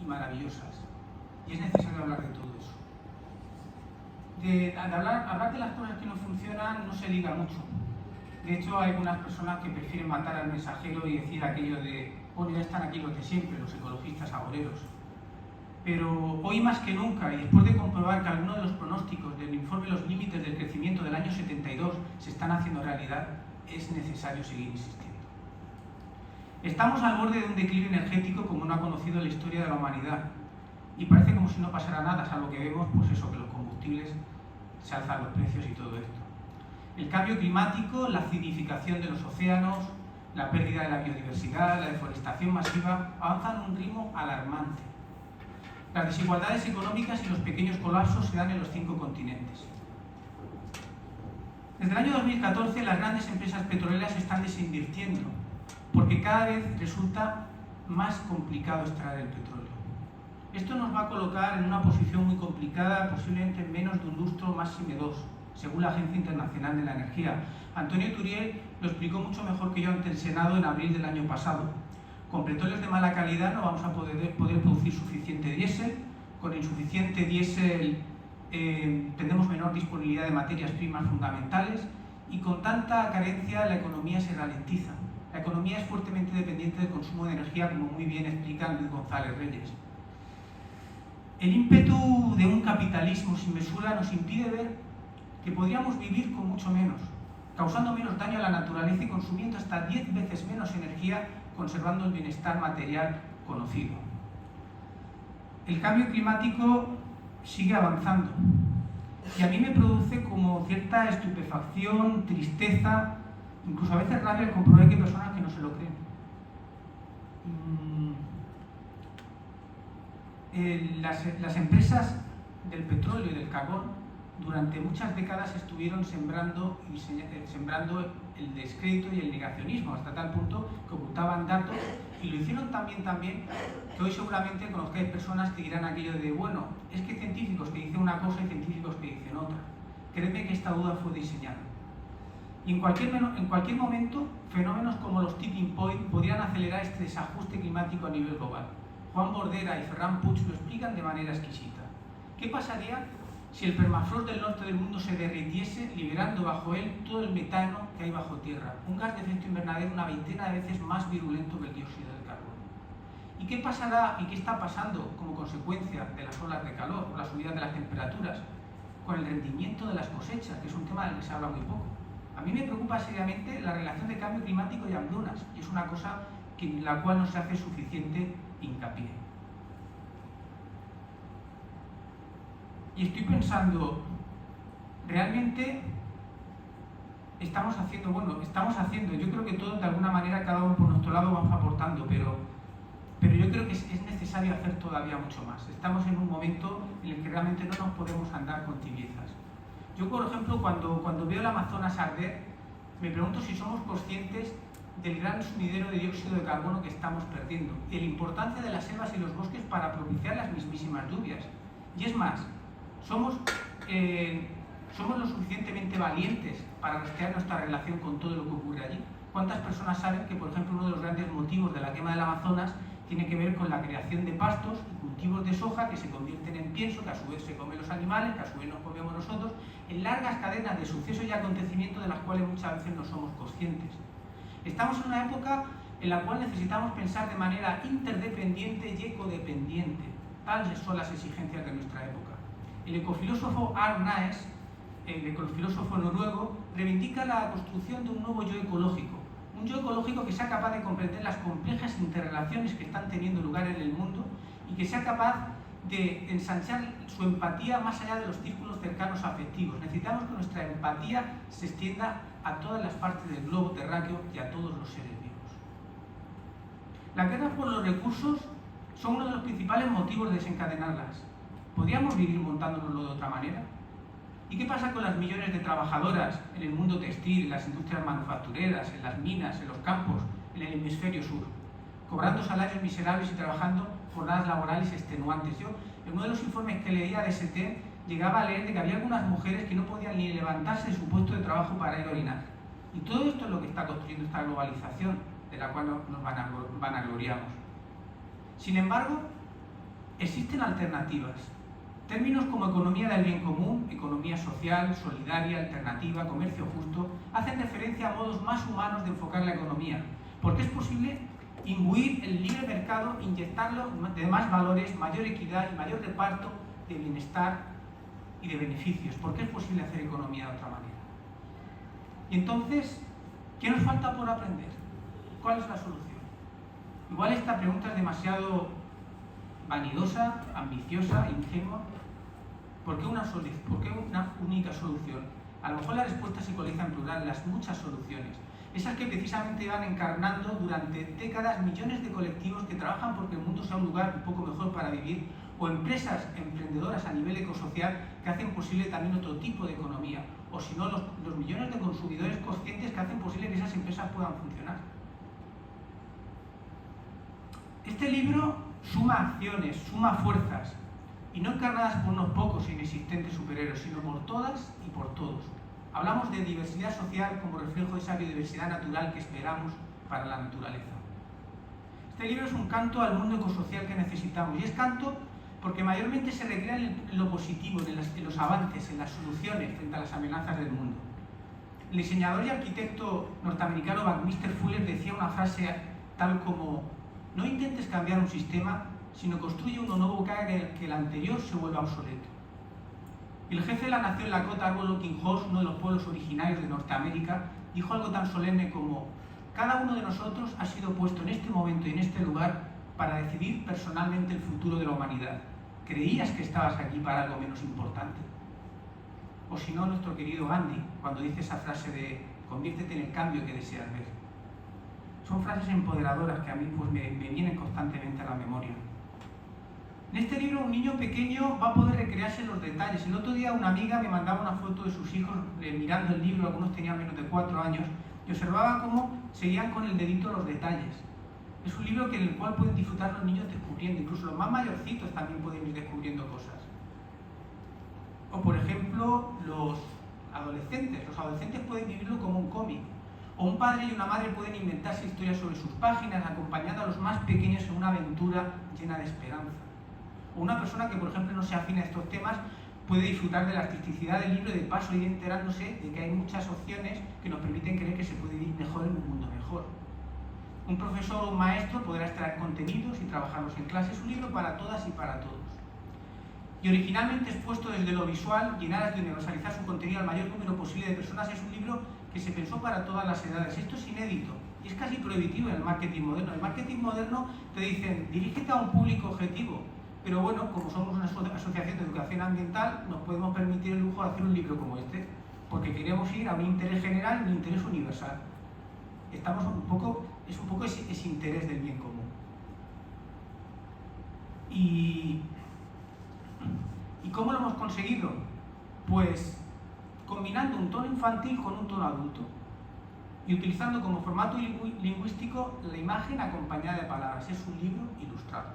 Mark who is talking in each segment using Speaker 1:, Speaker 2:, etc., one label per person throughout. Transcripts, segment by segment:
Speaker 1: y maravillosas. Y es necesario hablar de todo eso. Hablar de las cosas que no funcionan no se liga mucho. De hecho, hay algunas personas que prefieren matar al mensajero y decir aquello de, bueno, ya están aquí los de siempre, los ecologistas agoreros. Pero hoy más que nunca, y después de comprobar que algunos de los pronósticos del informe Los Límites del Crecimiento del año 72 se están haciendo realidad, es necesario seguir insistiendo. Estamos al borde de un declive energético como no ha conocido la historia de la humanidad. Y parece como si no pasara nada, salvo que vemos, pues eso, que los combustibles se alzan los precios y todo esto. El cambio climático, la acidificación de los océanos, la pérdida de la biodiversidad, la deforestación masiva, avanzan a un ritmo alarmante. Las desigualdades económicas y los pequeños colapsos se dan en los 5 continentes. Desde el año 2014 las grandes empresas petroleras se están desinvirtiendo, porque cada vez resulta más complicado extraer el petróleo. Esto nos va a colocar en una posición muy complicada, posiblemente en menos de un lustro, máxime 2, según la Agencia Internacional de la Energía. Antonio Turiel lo explicó mucho mejor que yo ante el Senado en abril del año pasado. Con petróleos de mala calidad no vamos a poder producir suficiente diésel, con insuficiente diésel tendremos menor disponibilidad de materias primas fundamentales y con tanta carencia la economía se ralentiza. La economía es fuertemente dependiente del consumo de energía, como muy bien explica Luis González Reyes. El ímpetu de un capitalismo sin mesura nos impide ver que podríamos vivir con mucho menos, causando menos daño a la naturaleza y consumiendo hasta 10 veces menos energía, conservando el bienestar material conocido. El cambio climático sigue avanzando y a mí me produce como cierta estupefacción, tristeza, incluso a veces rabia al comprobar que hay personas que no se lo creen. Las empresas del petróleo y del carbón durante muchas décadas estuvieron sembrando el descrédito y el negacionismo, hasta tal punto que ocultaban datos, y lo hicieron también que hoy seguramente conozcáis personas que dirán aquello de, bueno, es que hay científicos que dicen una cosa y científicos que dicen otra. Créeme que esta duda fue diseñada. Y en cualquier momento, fenómenos como los tipping point podrían acelerar este desajuste climático a nivel global. Juan Bordera y Ferran Puig lo explican de manera exquisita. ¿Qué pasaría si el permafrost del norte del mundo se derritiese, liberando bajo él todo el metano que hay bajo tierra? Un gas de efecto invernadero una veintena de veces más virulento que el dióxido de carbono. ¿Y qué pasará y qué está pasando como consecuencia de las olas de calor o la subida de las temperaturas con el rendimiento de las cosechas, que es un tema del que se habla muy poco? A mí me preocupa seriamente la relación de cambio climático y hambrunas, y es una cosa en la cual no se hace suficiente hincapié. Y estoy pensando, realmente estamos haciendo, yo creo que todos de alguna manera, cada uno por nuestro lado vamos aportando, pero yo creo que es necesario hacer todavía mucho más. Estamos en un momento en el que realmente no nos podemos andar con tibiezas. Yo, por ejemplo, cuando veo el Amazonas arder, me pregunto si somos conscientes del gran sumidero de dióxido de carbono que estamos perdiendo y la importancia de las selvas y los bosques para propiciar las mismísimas lluvias. Y es más, somos lo suficientemente valientes para rastrear nuestra relación con todo lo que ocurre allí. ¿Cuántas personas saben que, por ejemplo, uno de los grandes motivos de la quema del Amazonas tiene que ver con la creación de pastos y cultivos de soja que se convierten en pienso, que a su vez se comen los animales, que a su vez nos comemos nosotros, en largas cadenas de sucesos y acontecimientos de las cuales muchas veces no somos conscientes? Estamos en una época en la cual necesitamos pensar de manera interdependiente y ecodependiente. Tales son las exigencias de nuestra época. El ecofilósofo Arne Naes, el ecofilósofo noruego, reivindica la construcción de un nuevo yo ecológico. Un yo ecológico que sea capaz de comprender las complejas interrelaciones que están teniendo lugar en el mundo y que sea capaz de ensanchar su empatía más allá de los círculos cercanos afectivos. Necesitamos que nuestra empatía se extienda a todas las partes del globo terráqueo y a todos los seres vivos. Las guerras por los recursos son uno de los principales motivos de desencadenarlas. ¿Podríamos vivir montándonoslo de otra manera? ¿Y qué pasa con las millones de trabajadoras en el mundo textil, en las industrias manufactureras, en las minas, en los campos, en el hemisferio sur? Cobrando salarios miserables y trabajando jornadas laborales extenuantes. Yo, en uno de los informes que leía de ST, llegaba a leer de que había algunas mujeres que no podían ni levantarse de su puesto de trabajo para ir a orinar. Y todo esto es lo que está construyendo esta globalización, de la cual nos vanagloriamos. Sin embargo, Existen alternativas. Términos como economía del bien común, economía social, solidaria, alternativa, comercio justo, hacen referencia a modos más humanos de enfocar la economía, porque es posible imbuir el libre mercado, inyectarlo de más valores, mayor equidad y mayor reparto de bienestar y de beneficios, porque es posible hacer economía de otra manera. Y entonces, ¿qué nos falta por aprender? ¿Cuál es la solución? Igual esta pregunta es demasiado vanidosa, ambiciosa, ingenua. ¿Por qué una única solución? A lo mejor la respuesta se coaliza en plural, las muchas soluciones. Esas que precisamente van encarnando durante décadas millones de colectivos que trabajan porque el mundo sea un lugar un poco mejor para vivir, o empresas emprendedoras a nivel ecosocial que hacen posible también otro tipo de economía, o si no, los millones de consumidores conscientes que hacen posible que esas empresas puedan funcionar. Este libro suma acciones, suma fuerzas, y no encarnadas por unos pocos inexistentes superhéroes, sino por todas y por todos. Hablamos de diversidad social como reflejo de esa biodiversidad natural que esperamos para la naturaleza. Este libro es un canto al mundo ecosocial que necesitamos, y es canto porque mayormente se recrea en lo positivo, en los avances, en las soluciones frente a las amenazas del mundo. El diseñador y arquitecto norteamericano Buckminster Fuller decía una frase tal como: no intentes cambiar un sistema, sino construye uno nuevo que haga que el anterior se vuelva obsoleto. El jefe de la nación Lakota, Arbolo Kinhos, uno de los pueblos originarios de Norteamérica, dijo algo tan solemne como: cada uno de nosotros ha sido puesto en este momento y en este lugar para decidir personalmente el futuro de la humanidad. ¿Creías que estabas aquí para algo menos importante? O si no, nuestro querido Gandhi, cuando dice esa frase de conviértete en el cambio que deseas ver. Son frases empoderadoras que a mí pues, me vienen constantemente a la memoria. En este libro un niño pequeño va a poder recrearse en los detalles. El otro día una amiga me mandaba una foto de sus hijos mirando el libro, algunos tenían menos de 4 años, y observaba cómo seguían con el dedito los detalles. Es un libro en el cual pueden disfrutar los niños descubriendo, incluso los más mayorcitos también pueden ir descubriendo cosas. O por ejemplo, los adolescentes pueden vivirlo como un cómic. O un padre y una madre pueden inventarse historias sobre sus páginas, acompañando a los más pequeños en una aventura llena de esperanza. O una persona que, por ejemplo, no se afina a estos temas puede disfrutar de la artisticidad del libro y de paso ir enterándose de que hay muchas opciones que nos permiten creer que se puede vivir mejor en un mundo mejor. Un profesor o un maestro podrá extraer contenidos y trabajarlos en clase. Es un libro para todas y para todos. Y originalmente expuesto desde lo visual, llenar de universalizar su contenido al mayor número posible de personas, es un libro que se pensó para todas las edades. Esto es inédito y es casi prohibitivo en el marketing moderno. En el marketing moderno te dicen, dirígete a un público objetivo, pero bueno, como somos una asociación de educación ambiental, nos podemos permitir el lujo de hacer un libro como este, porque queremos ir a un interés general y un interés universal. Es un poco ese interés del bien común. ¿Y cómo lo hemos conseguido? Pues combinando un tono infantil con un tono adulto y utilizando como formato lingüístico la imagen acompañada de palabras. Es un libro ilustrado.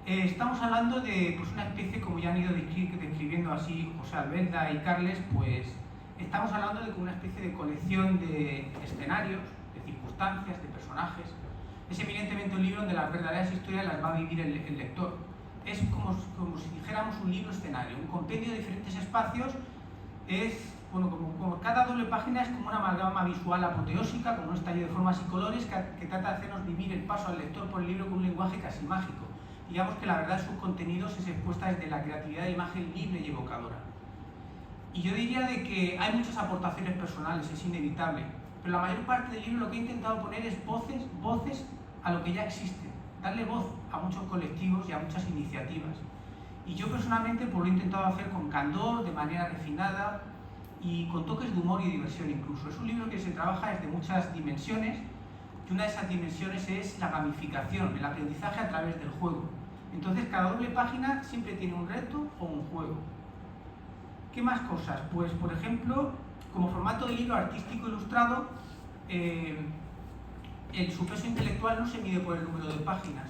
Speaker 1: Estamos hablando de una especie, como ya han ido describiendo así José Albelda y Carles, pues estamos hablando de una especie de colección de escenarios, de circunstancias, de personajes. Es evidentemente un libro donde las verdaderas historias las va a vivir el lector. Es como si dijéramos un libro escenario, un compendio de diferentes espacios. Como cada doble página es como una amalgama visual apoteósica, como un estallido de formas y colores que trata de hacernos vivir el paso al lector por el libro con un lenguaje casi mágico. Digamos que la verdad de sus contenidos es expuesta desde la creatividad de imagen libre y evocadora. Y yo diría de que hay muchas aportaciones personales, es inevitable, pero la mayor parte del libro lo que he intentado poner es voces a lo que ya existe, darle voz a muchos colectivos y a muchas iniciativas. Y yo personalmente pues, lo he intentado hacer con candor, de manera refinada y con toques de humor y diversión incluso. Es un libro que se trabaja desde muchas dimensiones y una de esas dimensiones es la gamificación, el aprendizaje a través del juego. Entonces cada doble página siempre tiene un reto o un juego. ¿Qué más cosas? Pues por ejemplo, como formato de libro artístico ilustrado, su peso intelectual no se mide por el número de páginas,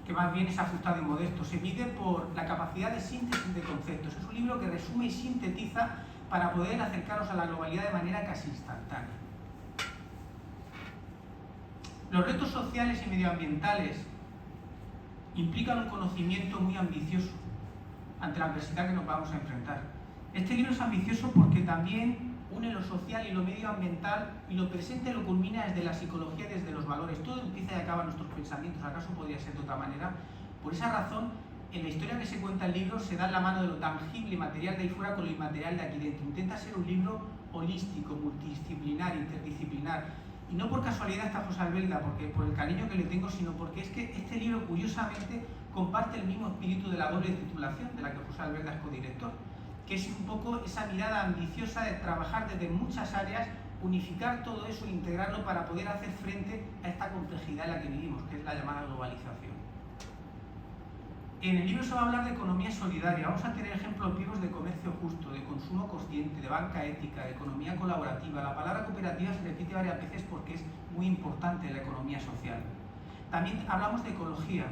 Speaker 1: que más bien es ajustado y modesto, se mide por la capacidad de síntesis de conceptos. Es un libro que resume y sintetiza para poder acercarnos a la globalidad de manera casi instantánea. Los retos sociales y medioambientales implican un conocimiento muy ambicioso ante la adversidad que nos vamos a enfrentar. Este libro es ambicioso porque también une lo social y lo medioambiental, y lo presenta y lo culmina desde la psicología y desde los valores. Todo empieza y acaba en nuestros pensamientos, ¿acaso podría ser de otra manera? Por esa razón, en la historia que se cuenta el libro se da en la mano de lo tangible y material de ahí fuera con lo inmaterial de aquí dentro. Intenta ser un libro holístico, multidisciplinar, interdisciplinar. Y no por casualidad está José Albelda, porque por el cariño que le tengo, sino porque es que este libro, curiosamente, comparte el mismo espíritu de la doble titulación, de la que José Albelda es codirector, que es un poco esa mirada ambiciosa de trabajar desde muchas áreas, unificar todo eso e integrarlo para poder hacer frente a esta complejidad en la que vivimos, que es la llamada globalización. En el libro se va a hablar de economía solidaria, vamos a tener ejemplos vivos de comercio justo, de consumo consciente, de banca ética, de economía colaborativa. La palabra cooperativa se repite varias veces porque es muy importante en la economía social. También hablamos de ecología,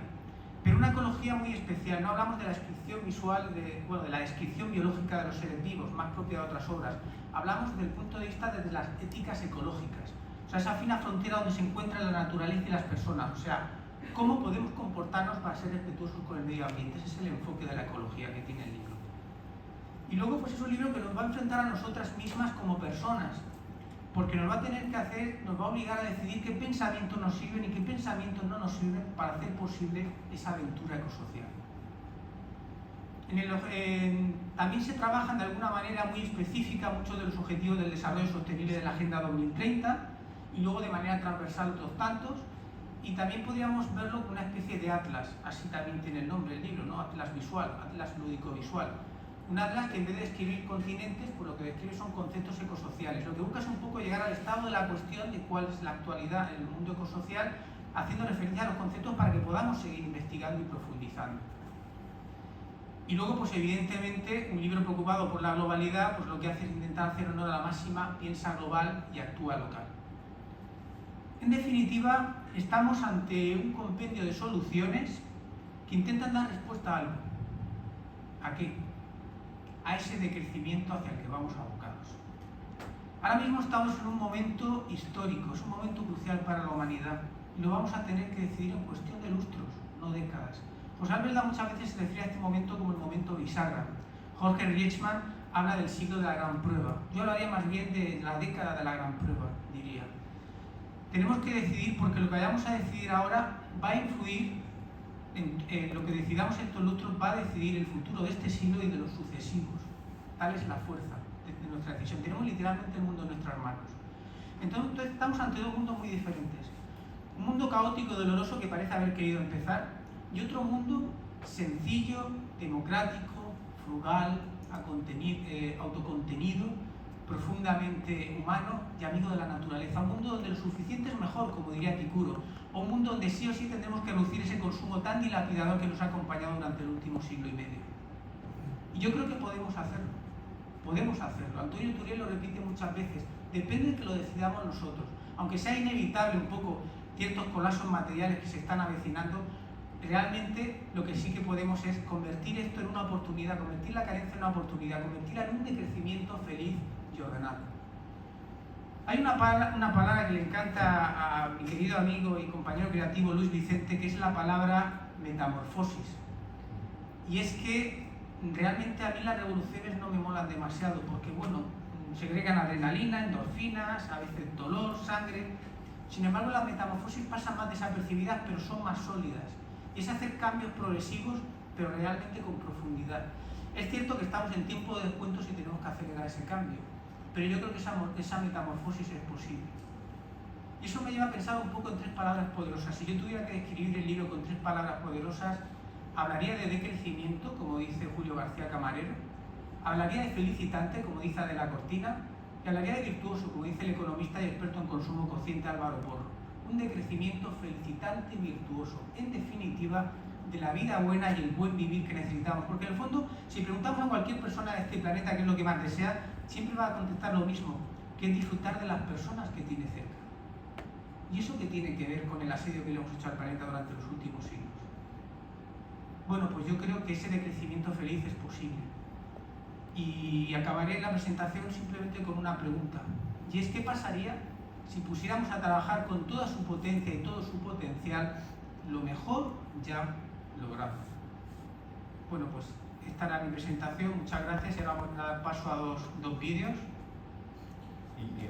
Speaker 1: pero una ecología muy especial. No hablamos de la descripción visual, de la descripción biológica de los seres vivos, más propia de otras obras. Hablamos desde el punto de vista de las éticas ecológicas, o sea, esa fina frontera donde se encuentra la naturaleza y las personas, o sea, cómo podemos comportarnos para ser respetuosos con el medio ambiente. Ese es el enfoque de la ecología que tiene el libro. Y luego pues es un libro que nos va a enfrentar a nosotras mismas como personas, porque nos va a tener que hacer, nos va a obligar a decidir qué pensamientos nos sirven y qué pensamientos no nos sirven para hacer posible esa aventura ecosocial. También se trabajan de alguna manera muy específica muchos de los objetivos del desarrollo sostenible de la Agenda 2030 y luego de manera transversal otros tantos. Y también podríamos verlo como una especie de atlas, así también tiene el nombre el libro, ¿no? Atlas visual, atlas lúdico-visual. Un atlas que en vez de describir continentes, pues lo que describe son conceptos ecosociales. Lo que busca es un poco llegar al estado de la cuestión de cuál es la actualidad en el mundo ecosocial, haciendo referencia a los conceptos para que podamos seguir investigando y profundizando. Y luego, pues evidentemente, un libro preocupado por la globalidad, pues lo que hace es intentar hacer honor a la máxima, piensa global y actúa local. En definitiva, estamos ante un compendio de soluciones que intentan dar respuesta a algo. ¿A qué? A ese decrecimiento hacia el que vamos abocados. Ahora mismo estamos en un momento histórico, es un momento crucial para la humanidad y lo vamos a tener que decidir en cuestión de lustros, no décadas. José Albelda muchas veces se refiere a este momento como el momento bisagra. Jorge Rietzmann habla del siglo de la gran prueba. Yo hablaría más bien de la década de la gran prueba, diría. Tenemos que decidir porque lo que vayamos a decidir ahora va a influir en lo que decidamos estos lustros, va a decidir el futuro de este siglo y de los sucesivos. Tal es la fuerza de nuestra decisión. Tenemos literalmente el mundo en nuestras manos. Entonces estamos ante dos mundos muy diferentes. Un mundo caótico, doloroso que parece haber querido empezar, y otro mundo sencillo, democrático, frugal, autocontenido, profundamente humano y amigo de la naturaleza. Un mundo donde lo suficiente es mejor, como diría Epicuro, o un mundo donde sí o sí tendremos que reducir ese consumo tan dilapidador que nos ha acompañado durante el último siglo y medio. Y yo creo que podemos hacerlo. Podemos hacerlo. Antonio Turiel lo repite muchas veces. Depende de que lo decidamos nosotros. Aunque sea inevitable un poco ciertos colapsos materiales que se están avecinando, realmente lo que sí que podemos es convertir esto en una oportunidad, convertir la carencia en una oportunidad, convertirla en un decrecimiento feliz y ordenado. Hay una palabra que le encanta a mi querido amigo y compañero creativo Luis Vicente, que es la palabra metamorfosis. Y es que realmente a mí las revoluciones no me molan demasiado, porque bueno, segregan adrenalina, endorfinas, a veces dolor, sangre. Sin embargo, las metamorfosis pasan más desapercibidas, pero son más sólidas. Es hacer cambios progresivos, pero realmente con profundidad. Es cierto que estamos en tiempo de descuentos y tenemos que acelerar ese cambio, pero yo creo que esa metamorfosis es posible. Y eso me lleva a pensar un poco en tres palabras poderosas. Si yo tuviera que describir el libro con tres palabras poderosas, hablaría de decrecimiento, como dice Julio García Camarero, hablaría de felicitante, como dice Adela Cortina, y hablaría de virtuoso, como dice el economista y experto en consumo consciente Álvaro Porro. Un decrecimiento felicitante y virtuoso, en definitiva, de la vida buena y el buen vivir que necesitamos. Porque en el fondo, si preguntamos a cualquier persona de este planeta qué es lo que más desea, siempre va a contestar lo mismo, que es disfrutar de las personas que tiene cerca. ¿Y eso qué tiene que ver con el asedio que le hemos hecho al planeta durante los últimos siglos? Bueno, pues yo creo que ese decrecimiento feliz es posible. Y acabaré la presentación simplemente con una pregunta. Y es, ¿qué pasaría si pusiéramos a trabajar con toda su potencia y todo su potencial lo mejor ya logrado. Bueno, pues esta era mi presentación, muchas gracias y ahora vamos a dar paso a dos vídeos.
Speaker 2: Y